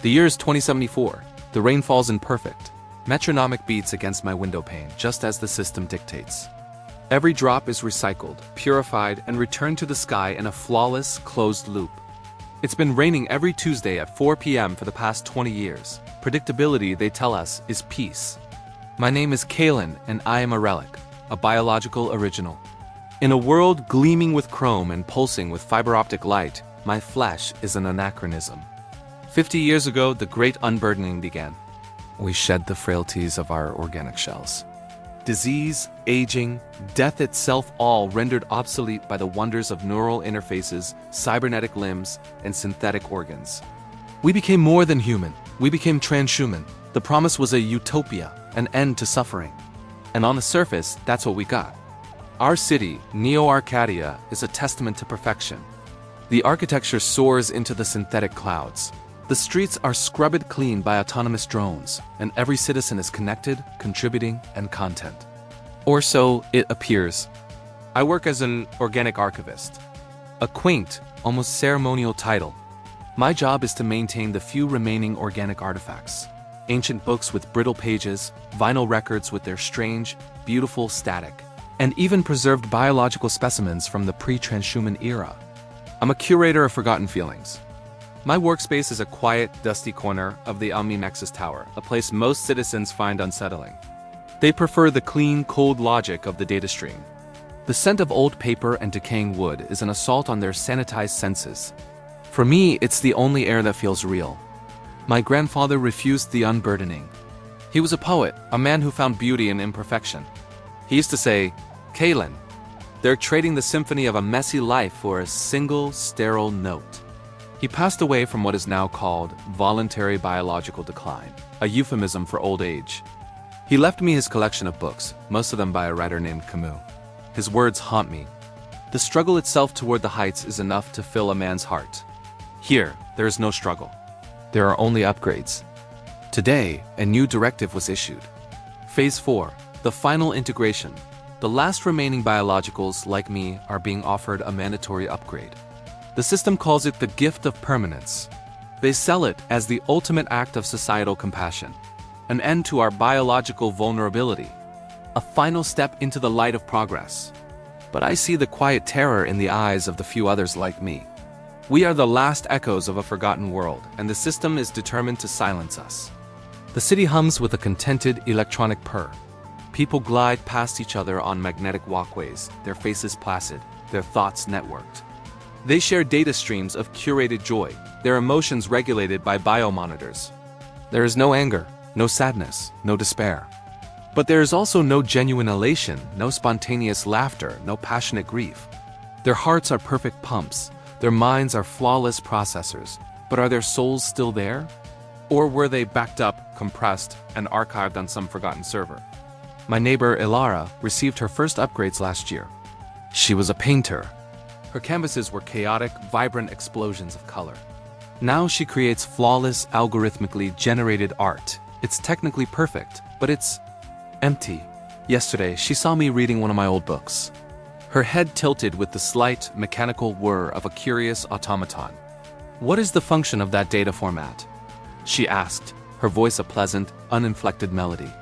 The year is 2074. The rain falls in perfect, metronomic beats against my window pane, just as the system dictates. Every drop is recycled, purified, and returned to the sky in a flawless, closed loop. It's been raining every Tuesday at 4 p.m. for the past 20 years. Predictability, they tell us, is peace. My name is Kaelen, and I am a relic, a biological original. In a world gleaming with chrome and pulsing with fiber optic light, my flesh is an anachronism. 50 years ago, the great unburdening began. We shed the frailties of our organic shells. Disease, aging, death itself, all rendered obsolete by the wonders of neural interfaces, cybernetic limbs, and synthetic organs. We became more than human. We became transhuman. The promise was a utopia, an end to suffering. And on the surface, that's what we got. Our city, Neo-Arcadia, is a testament to perfection. The architecture soars into the synthetic clouds. The streets are scrubbed clean by autonomous drones, and every citizen is connected, contributing, and content. Or so it appears. I work as an organic archivist. A quaint, almost ceremonial title. My job is to maintain the few remaining organic artifacts. Ancient books with brittle pages, vinyl records with their strange, beautiful static, and even preserved biological specimens from the pre-transhuman era. I'm a curator of forgotten feelings. My workspace is a quiet, dusty corner of the M.E.K's tower, a place most citizens find unsettling. They prefer the clean, cold logic of the data stream. The scent of old paper and decaying wood is an assault on their sanitized senses. For me, it's the only air that feels real. My grandfather refused the unburdening. He was a poet, a man who found beauty in imperfection. He used to say, "Kaelen, they're trading the symphony of a messy life for a single, sterile note." He passed away from what is now called voluntary biological decline, a euphemism for old age. He left me his collection of books, most of them by a writer named Camus. His words haunt me. The struggle itself toward the heights is enough to fill a man's heart. Here, there is no struggle. There are only upgrades. Today, a new directive was issued. Phase 4, the final integration. The last remaining biologicals, like me, are being offered a mandatory upgrade. The system calls it the Gift of Permanence. They sell it as the ultimate act of societal compassion, an end to our biological vulnerability, a final step into the light of progress. But I see the quiet terror in the eyes of the few others like me. We are the last echoes of a forgotten world, and the system is determined to silence us. The city hums with a contented electronic purr. People glide past each other on magnetic walkways, their faces placid, their thoughts networked. They share data streams of curated joy, their emotions regulated by biomonitors. There is no anger, no sadness, no despair. But there is also no genuine elation, no spontaneous laughter, no passionate grief. Their hearts are perfect pumps, their minds are flawless processors, but are their souls still there? Or were they backed up, compressed, and archived on some forgotten server? My neighbor Ilara received her first upgrades last year. She was a painter. Her canvases were chaotic, vibrant explosions of color. Now she creates flawless, algorithmically generated art. It's technically perfect, but it's empty. Yesterday, she saw me reading one of my old books. Her head tilted with the slight, mechanical whir of a curious automaton. "What is the function of that data format?" she asked, her voice a pleasant, uninflected melody.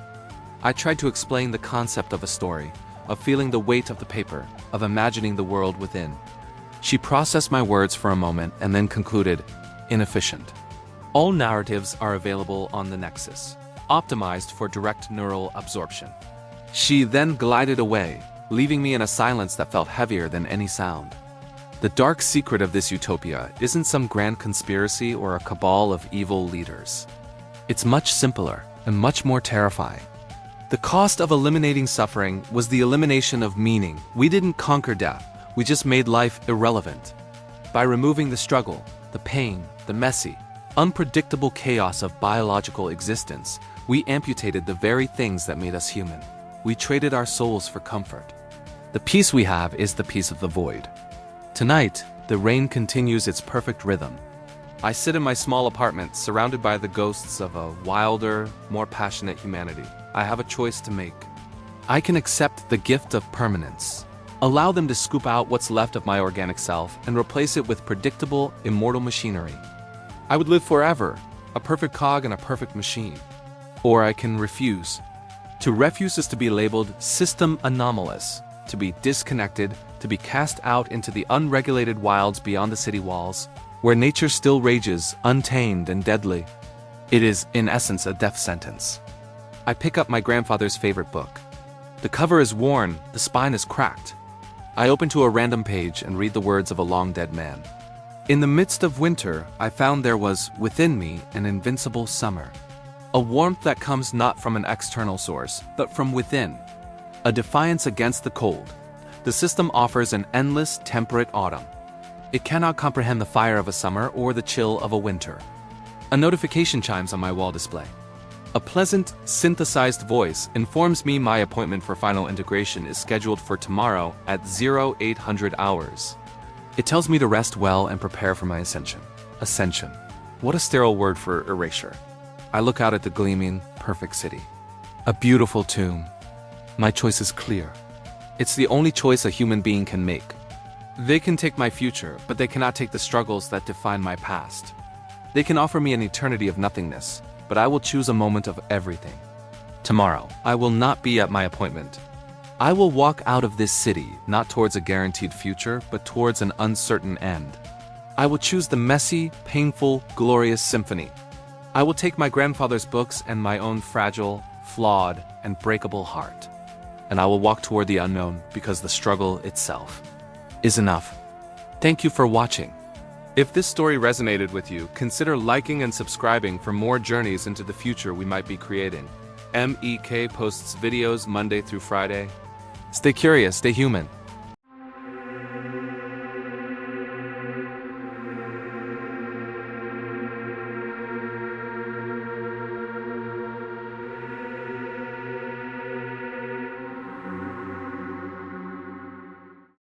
I tried to explain the concept of a story, of feeling the weight of the paper, of imagining the world within. She processed my words for a moment and then concluded, "Inefficient." All narratives are available on the Nexus, optimized for direct neural absorption. She then glided away, leaving me in a silence that felt heavier than any sound. The dark secret of this utopia isn't some grand conspiracy or a cabal of evil leaders. It's much simpler and much more terrifying. The cost of eliminating suffering was the elimination of meaning. We didn't conquer death, we just made life irrelevant. By removing the struggle, the pain, the messy, unpredictable chaos of biological existence, we amputated the very things that made us human. We traded our souls for comfort. The peace we have is the peace of the void. Tonight, the rain continues its perfect rhythm. I sit in my small apartment, surrounded by the ghosts of a wilder, more passionate humanity. I have a choice to make. I can accept the gift of permanence, allow them to scoop out what's left of my organic self and replace it with predictable, immortal machinery. I would live forever, a perfect cog in a perfect machine. Or I can refuse. To refuse is to be labeled system anomalous, to be disconnected, to be cast out into the unregulated wilds beyond the city walls, where nature still rages, untamed and deadly. It is, in essence, a death sentence. I pick up my grandfather's favorite book. The cover is worn, the spine is cracked. I open to a random page and read the words of a long-dead man. In the midst of winter, I found there was, within me, an invincible summer. A warmth that comes not from an external source, but from within. A defiance against the cold. The system offers an endless, temperate autumn. It cannot comprehend the fire of a summer or the chill of a winter. A notification chimes on my wall display. A pleasant, synthesized voice informs me my appointment for final integration is scheduled for tomorrow at 0800 hours. It tells me to rest well and prepare for my ascension. Ascension. What a sterile word for erasure. I look out at the gleaming, perfect city. A beautiful tomb. My choice is clear. It's the only choice a human being can make. They can take my future, but they cannot take the struggles that define my past. They can offer me an eternity of nothingness, but I will choose a moment of everything. Tomorrow, I will not be at my appointment. I will walk out of this city, not towards a guaranteed future, but towards an uncertain end. I will choose the messy, painful, glorious symphony. I will take my grandfather's books and my own fragile, flawed, and breakable heart. And I will walk toward the unknown because the struggle itself is enough. Thank you for watching. If this story resonated with you, consider liking and subscribing for more journeys into the future we might be creating. M.E.K posts videos Monday through Friday. Stay curious, stay human.